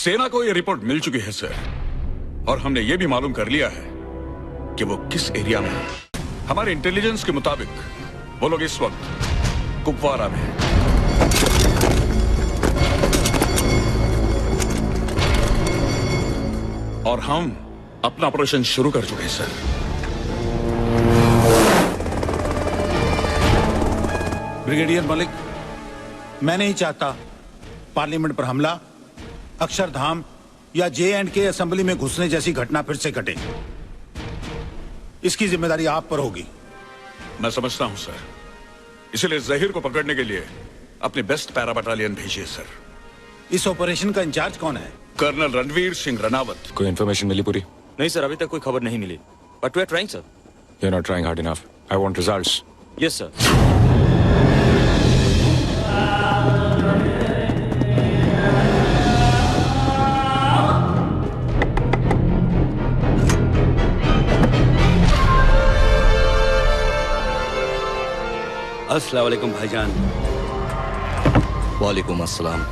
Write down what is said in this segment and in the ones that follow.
सेना को यह रिपोर्ट मिल चुकी है सर, और हमने यह भी मालूम कर लिया है कि वो किस एरिया में है। हमारे इंटेलिजेंस के मुताबिक वो लोग इस वक्त कुपवारा में हैं। और हम अपना ऑपरेशन शुरू कर चुके हैं सर। ब्रिगेडियर मलिक, मैं नहीं चाहता पार्लियामेंट पर हमला, अक्षरधाम या J&K असेंबली में घुसने जैसी घटना फिर से घटे। इसकी जिम्मेदारी आप पर होगी। मैं समझता हूं सर, इसलिए जहीर को पकड़ने के लिए अपनी बेस्ट पैरा बटालियन भेजिए सर। इस ऑपरेशन का इंचार्ज कौन है? कर्नल रणवीर सिंह रनावत। कोई इन्फॉर्मेशन मिली पूरी? नहीं सर, अभी तक कोई खबर नहीं मिली, but we are trying sir. You are not trying hard enough. I want results. Yes sir. अस्सलाम वालेकुम भाईजान। वालेकुम अस्सलाम।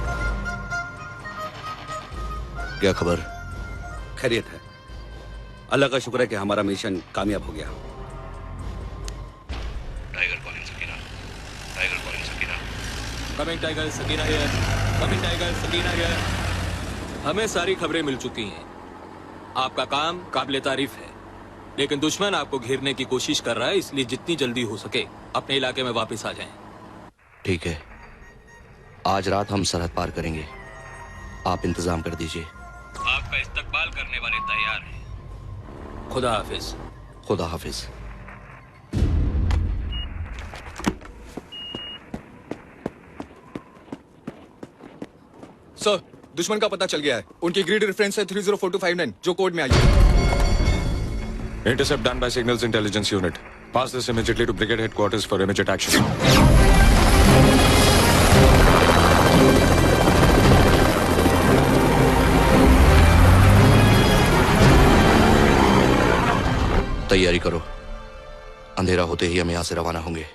क्या खबर? खैरियत है, अल्लाह का शुक्र है कि हमारा मिशन कामयाब हो गया। Tiger calling Sakina, tiger calling Sakina. Coming tiger Sakina here, coming tiger Sakina here. हमें सारी खबरें मिल चुकी हैं। आपका काम काबिले तारीफ है, लेकिन दुश्मन आपको घेरने की कोशिश कर रहा है, इसलिए जितनी जल्दी हो सके अपने इलाके में वापस आ जाएं। ठीक है, आज रात हम सरहद पार करेंगे। आप इंतजाम कर दीजिए। आपका इस्तकबाल करने वाले तैयार हैं। खुदा हाफिज। खुदा हाफिज। सर, दुश्मन का पता चल गया है। उनकी ग्रिड रेफरेंस है 304259, जो कोड में आई है। Intercept done by Signals Intelligence Unit. Pass this immediately to Brigade Headquarters for immediate action. तैयारी करो, अंधेरा होते ही हम यहां से रवाना होंगे।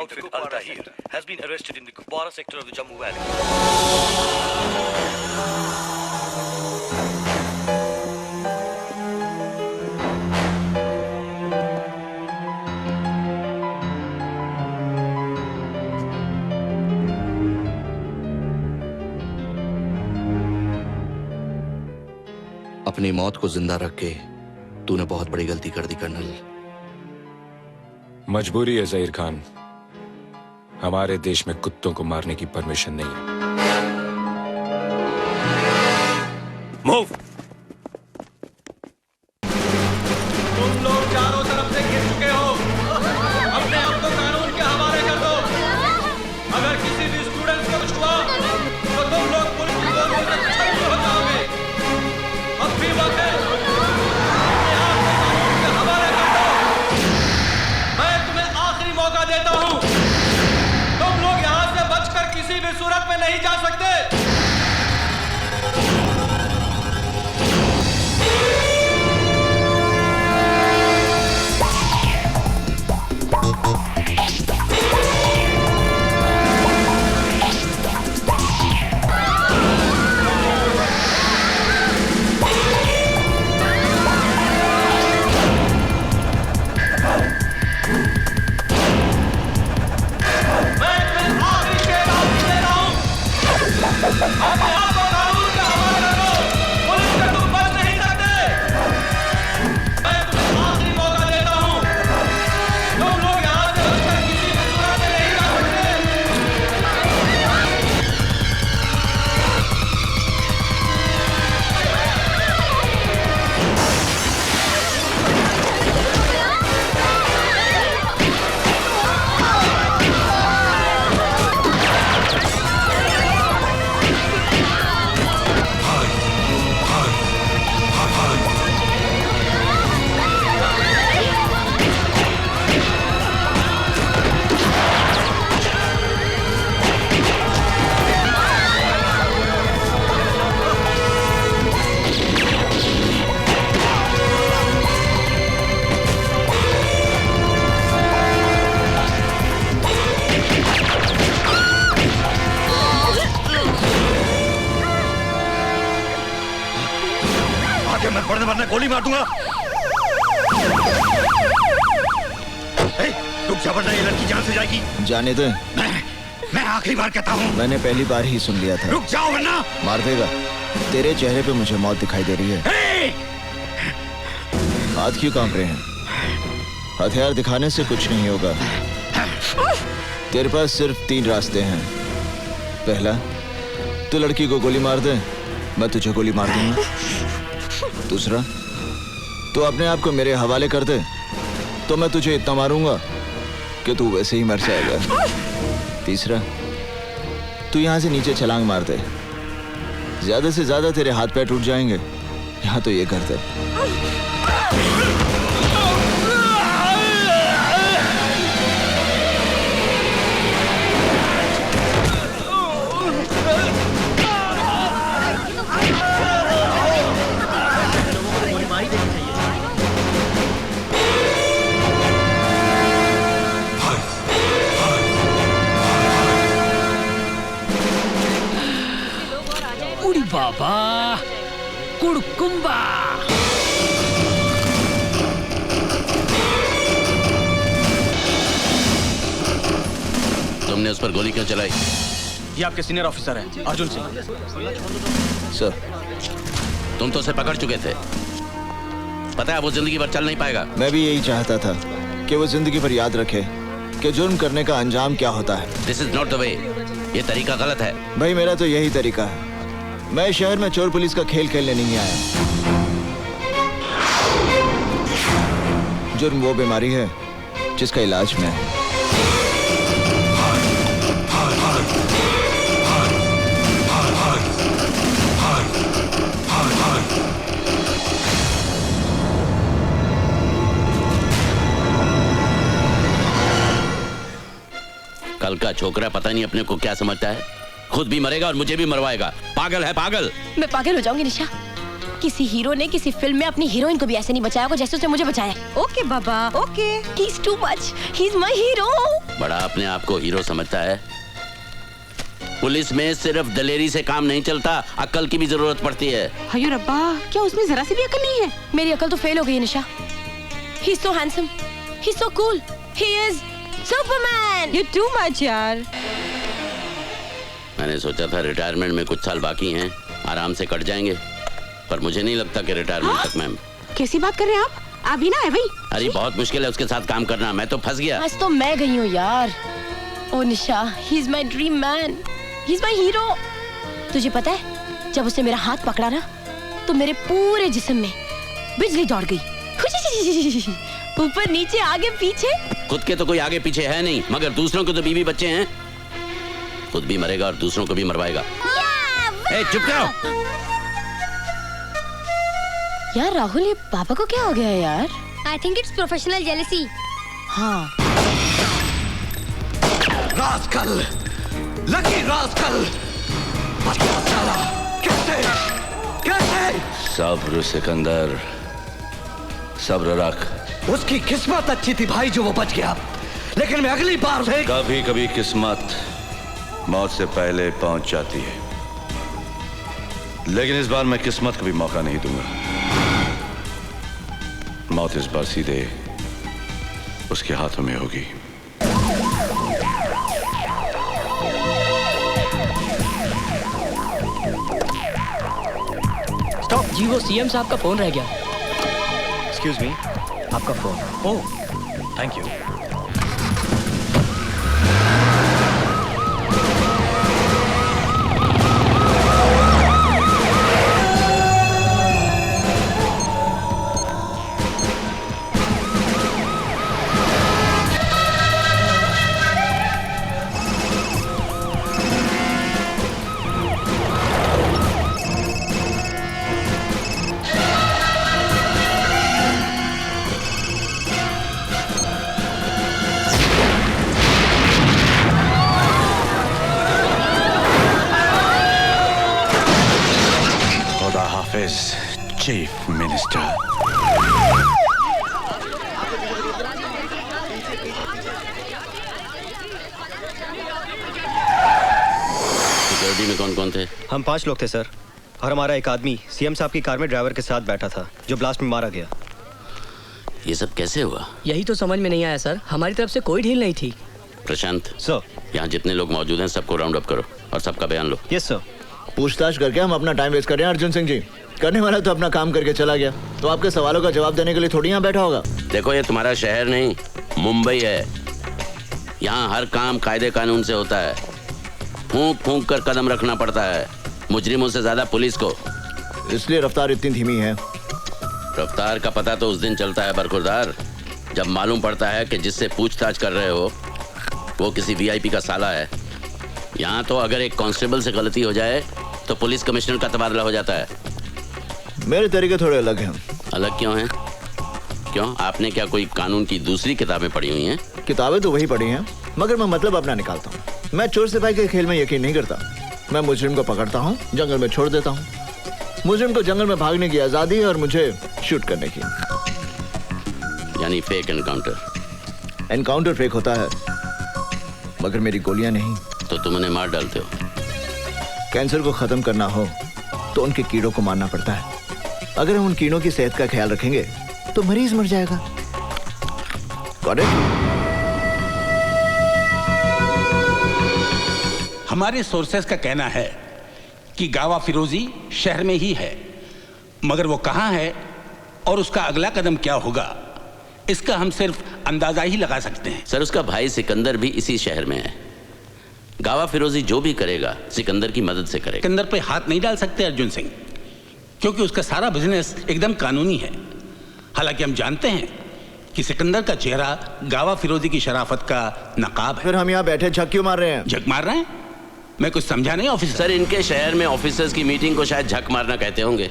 outfit Al Tahir has been arrested in the Kupwara sector of the Jammu Valley. अपनी मौत को जिंदा रख के तूने बहुत बड़ी गलती कर दी कर्नल। मजबूरी है ज़हीर खान, हमारे देश में कुत्तों को मारने की परमिशन नहीं है। Move! तुम लोग चारों तरफ से घिर चुके हो, अपने आप को कानून के हवाले कर दो। अगर किसी भी स्टूडेंट को कुछ हुआ तो तुम लोग पुलिस की गोलियों से छलनी हो जाओगे। अब भी वक्त है, अपने आप को कानून के हवाले कर दो। मैं तुम्हें आखिरी मौका देता हूँ, तुम लोग यहाँ से बचकर किसी भी सूरत में नहीं जा सकते। मैं पढ़ने वरना गोली मार दूंगा। रुक जा वरना ये लड़की जान से जाएगी। जाने दे। मैं आखिरी बार कहता हूँ। मैंने पहली बार ही सुन लिया था। रुक जाओ वरना मार देगा। तेरे चेहरे पे मुझे मौत दिखाई दे रही है। हाथ क्यों कांप रहे हैं? हथियार दिखाने से कुछ नहीं होगा। तेरे पास सिर्फ 3 रास्ते हैं। पहला, तू लड़की को गोली मार दे, मैं तुझे गोली मार दूंगा। दूसरा, तू अपने आप को मेरे हवाले कर दे तो मैं तुझे इतना मारूंगा कि तू वैसे ही मर जाएगा। तीसरा, तू यहां से नीचे छलांग मार दे, ज्यादा से ज्यादा तेरे हाथ पैर टूट जाएंगे। यहां तो ये कर दे। बाबा कुड़कुम्बा। तुमने उस पर गोली क्यों चलाई? ये आपके सीनियर ऑफिसर हैं, अर्जुन सिंह। सर, तुम तो उसे पकड़ चुके थे, पता है वो जिंदगी भर चल नहीं पाएगा। मैं भी यही चाहता था कि वो जिंदगी भर याद रखे कि जुर्म करने का अंजाम क्या होता है। This is not the way, ये तरीका गलत है। भाई मेरा तो यही तरीका है। मैं शहर में चोर पुलिस का खेल खेलने नहीं आया। जुर्म वो बीमारी है जिसका इलाज मैं है। कल का छोकरा पता नहीं अपने को क्या समझता है, खुद भी मरेगा और मुझे भी मरवाएगा। पागल है पागल। मैं पागल हो जाऊंगी निशा। किसी हीरो ने किसी फिल्म में अपनी हीरोइन को भी ऐसे नहीं बचाया होगा जैसे उसने मुझे बचाया। Okay Baba, okay. He is too much, he is my hero. बड़ा अपने आप को हीरो समझता है। पुलिस में सिर्फ दलेरी से काम नहीं चलता, अक्ल की भी जरूरत पड़ती है। अयो रब्बा, क्या उसमें जरा सी भी अकल नहीं है? मेरी अकल तो फेल हो गई है निशा। He is so handsome, he is so cool, he is Superman. You too much यार। मैंने सोचा था रिटायरमेंट में कुछ साल बाकी हैं, आराम से कट जाएंगे, पर मुझे नहीं लगता कि रिटायरमेंट तक मैम। कैसी बात कर रहे हैं आप? अभी ना है भाई। अरे बहुत मुश्किल है उसके साथ काम करना, मैं तो फंस गया। आज तो मैं गई हूँ यार। ओ निशा, he is my dream man, he is my hero। तुझे पता है, जब उसने मेरा हाथ पकड़ा ना, तो मेरे पूरे जिस्म में बिजली दौड़ गई। ऊपर नीचे आगे पीछे। खुद के तो कोई आगे पीछे है नहीं, मगर दूसरों के तो बीवी बच्चे हैं। खुद भी मरेगा और दूसरों को भी मरवाएगा। चुप करो। यार राहुल, ये पापा को क्या हो गया है यार? I think it's professional jealousy. हाँ। रास्कल, लकी रास्कल, बच गया साला। कैसे? कैसे? सब्र सिकंदर, सब्र रख। उसकी किस्मत अच्छी थी भाई जो वो बच गया, लेकिन मैं अगली बार से कभी कभी किस्मत मौत से पहले पहुंच जाती है, लेकिन इस बार मैं किस्मत को भी मौका नहीं दूंगा। मौत इस बार सीधे उसके हाथों में होगी। स्टॉप जी, वो सीएम साहब का फोन रह गया। एक्सक्यूज मी, आपका phone. Oh, thank you. Chief minister. Security में कौन कौन थे? हम 5 लोग थे सर, और हमारा एक आदमी सीएम साहब की कार में ड्राइवर के साथ बैठा था जो ब्लास्ट में मारा गया। ये सब कैसे हुआ? यही तो समझ में नहीं आया सर, हमारी तरफ से कोई ढील नहीं थी। प्रशांत सर, यहाँ जितने लोग मौजूद हैं सबको राउंड अप करो और सबका बयान लो। Yes sir. पूछताछ करके हम अपना टाइम वेस्ट कर रहे हैं अर्जुन सिंह जी। करने वाला तो अपना काम करके चला गया, तो आपके सवालों का जवाब देने के लिए थोड़ी यहाँ बैठा होगा। देखो, ये तुम्हारा शहर नहीं मुंबई है। यहाँ हर काम कायदे कानून से होता है। फूंक फूंक कर कदम रखना पड़ता है, मुजरिमों से ज्यादा पुलिस को। इसलिए रफ्तार इतनी धीमी है। रफ्तार का पता तो उस दिन चलता है बरखुरदार, जब मालूम पड़ता है कि जिससे पूछताछ कर रहे हो वो किसी वीआईपी का साला है। यहाँ तो अगर एक कांस्टेबल से गलती हो जाए तो पुलिस कमिश्नर का तबादला हो जाता है। मेरे तरीके थोड़े अलग हैं। अलग क्यों हैं? क्यों, आपने क्या कोई कानून की दूसरी किताबें पढ़ी हुई हैं? किताबें तो वही पढ़ी हैं, मगर मैं मतलब अपना निकालता हूँ। मैं चोर सिपाही के खेल में यकीन नहीं करता। मैं मुजरिम को पकड़ता हूँ, जंगल में छोड़ देता हूँ। मुजरिम को जंगल में भागने की आजादी है और मुझे शूट करने की। यानी फेक एनकाउंटर। एनकाउंटर फेक होता है, मगर मेरी गोलियां नहीं। तो तुम उन्हें मार डालते हो। कैंसर को खत्म करना हो तो उनके कीड़ों को मारना पड़ता है। अगर हम उन कीड़ों की सेहत का ख्याल रखेंगे तो मरीज मर जाएगा। करेक्ट? हमारे सोर्सेस का कहना है कि गावा फिरोजी शहर में ही है, मगर वो कहां है और उसका अगला कदम क्या होगा, इसका हम सिर्फ अंदाजा ही लगा सकते हैं। सर, उसका भाई सिकंदर भी इसी शहर में है। गावा फिरोजी जो भी करेगा सिकंदर की मदद से करेगा। सिकंदर पे हाथ नहीं डाल सकते अर्जुन सिंह, क्योंकि उसका सारा बिजनेस एकदम कानूनी है। हालांकि हम जानते हैं कि सिकंदर का चेहरा गावा फिरोजी की शराफत का नकाब है। फिर हम यहाँ बैठे झक क्यों मार रहे हैं? झक मार रहे हैं? मैं कुछ समझा नहीं ऑफिसर। सर, इनके शहर में ऑफिसर्स की मीटिंग को शायद झक मारना कहते होंगे।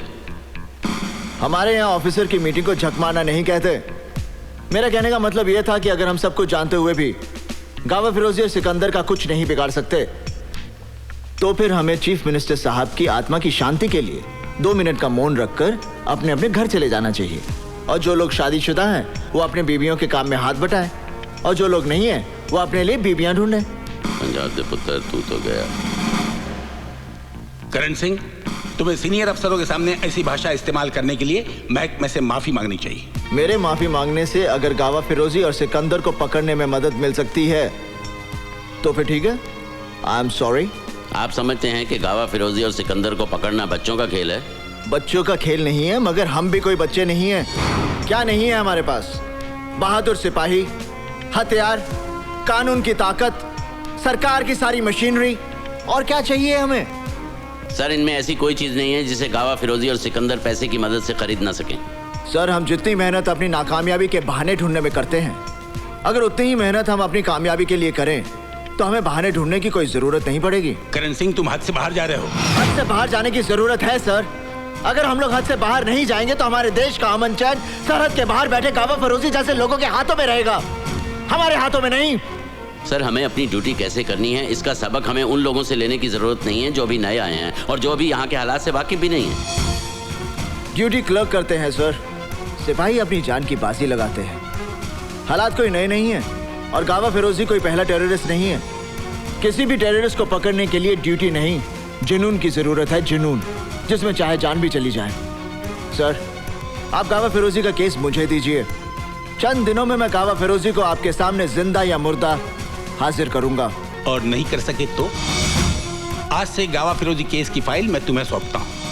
हमारे यहाँ ऑफिसर की मीटिंग को झक मारना नहीं कहते। मेरा कहने का मतलब यह था कि अगर हम सब कुछ जानते हुए भी गावा फिरोजी और सिकंदर का कुछ नहीं बिगाड़ सकते, तो फिर हमें चीफ मिनिस्टर साहब की आत्मा की शांति के लिए 2 मिनट का मौन रखकर अपने अपने घर चले जाना चाहिए। और जो लोग शादीशुदा हैं वो अपने बीवियों के काम में हाथ बटाएं, और जो लोग नहीं हैं वो अपने लिए बीबियां ढूंढे। पंजाब दे पुत्र तू तो गया। करण सिंह, तुम्हें सीनियर अफसरों के सामने ऐसी भाषा इस्तेमाल करने के लिए महकमे से माफी मांगनी चाहिए। मेरे माफी मांगने से अगर गावा फिरोजी और सिकंदर को पकड़ने में मदद मिल सकती है तो फिर ठीक है, आई एम सॉरी। आप समझते हैं कि गावा फिरोजी और सिकंदर को पकड़ना बच्चों का खेल है? बच्चों का खेल नहीं है, मगर हम भी कोई बच्चे नहीं हैं। क्या नहीं है हमारे पास? बहादुर सिपाही, हथियार, कानून की ताकत, सरकार की सारी मशीनरी, और क्या चाहिए हमें? सर, इनमें ऐसी कोई चीज नहीं है जिसे गावा फिरोजी और सिकंदर पैसे की मदद से खरीद ना सकें। सर, हम जितनी मेहनत अपनी नाकामयाबी के बहाने ढूंढने में करते हैं, अगर उतनी ही मेहनत हम अपनी कामयाबी के लिए करें तो हमें बहाने ढूंढने की कोई जरूरत नहीं पड़ेगी। करण सिंह, तुम हद से बाहर जा रहे हो। हद से बाहर जाने की जरूरत है सर। अगर हम लोग हद से बाहर नहीं जाएंगे तो हमारे देश का अमन चैन सरहद के बाहर बैठे गावा फिरोजी जैसे लोगों के हाथों में रहेगा, हमारे हाथों में नहीं। सर, हमें अपनी ड्यूटी कैसे करनी है इसका सबक हमें उन लोगों से लेने की जरूरत नहीं है जो अभी नए आए हैं और जो अभी यहाँ के हालात से वाकिफ भी नहीं है। ड्यूटी क्लर्क करते हैं सर, सिपाही अपनी जान की बाजी लगाते हैं। हालात कोई नए नहीं है और गावा फिरोजी कोई पहला टेररिस्ट नहीं है। किसी भी टेररिस्ट को पकड़ने के लिए ड्यूटी नहीं, जुनून की जरूरत है, जुनून, जिसमें चाहे जान भी चली जाए। सर, आप गावा फिरोजी का केस मुझे दीजिए, चंद दिनों में मैं गावा फिरोजी को आपके सामने जिंदा या मुर्दा हाजिर करूंगा। और नहीं कर सके तो आज से गावा फिरोजी केस की फाइल मैं तुम्हें सौंपता हूं।